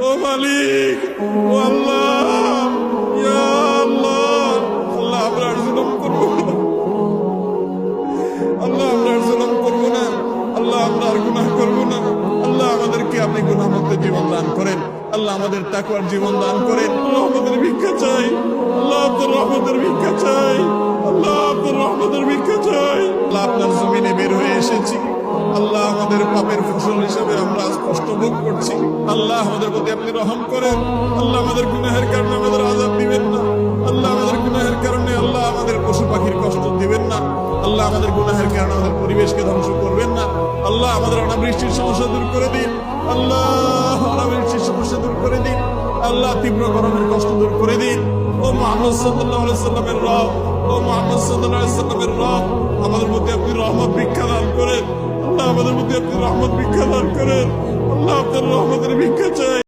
ও মালিক, ও আল্লাহ, ইয়া আল্লাহ, আল্লাহ আমরা আর জুলুম করবো না, আল্লাহ আমরা আর জুলুম করবো না, আল্লাহ আমরা আর গুনাহ করবো না। আল্লাহ আমাদেরকে আপনি গুনাহমুক্ত জীবন দান করেন, আল্লাহ আমাদের তাকওয়ার জীবন দান করেন। আল্লাহ আমাদের ভিক্ষা চাই, আল্লাহ আপনার রহমতের ভিক্ষা চাই, আল্লাহ আপনার রহমতের ভিক্ষা চাই। আল্লাহ আপনার জমিনে বের হয়ে এসেছি, আল্লাহ আমাদের পাপের ফসল হিসেবে আমরা আজ কষ্ট ভোগ করছি। আল্লাহ আমাদের প্রতি আপনি রহম করেন, আল্লাহ আমাদের গুনাহের কারণে আমাদের আযাব দিবেন না, আল্লাহ আমাদের গুনাহের কারণে আল্লাহ আমাদের পশু পাখির কষ্ট দিবেন না, আল্লাহ আমাদের গুনাহের কারণে আমাদের পরিবেশকে ধ্বংস করবেন না। আল্লাহ আমাদের অনাবৃষ্টির সমস্যা দূর করে দিন, আল্লাহ অনাবৃষ্টির সমস্যা দূর করে দিন, আল্লাহ তীব্র গরমের কষ্ট দূর করে দিন। ও মুহাম্মদ সাল্লাল্লাহু আলাইহি সাল্লামের রব, ও মুহাম্মদ সাল্লাল্লাহু আলাইহি সাল্লামের রব, আমাদের প্রতি আপনি রহমত ভিক্ষা দান করেন, আল্লাহ আমাদের প্রতি আপনি রহমত ভিক্ষা দান করেন, আল্লাহ আপনার রহমতের ভিক্ষা চাই।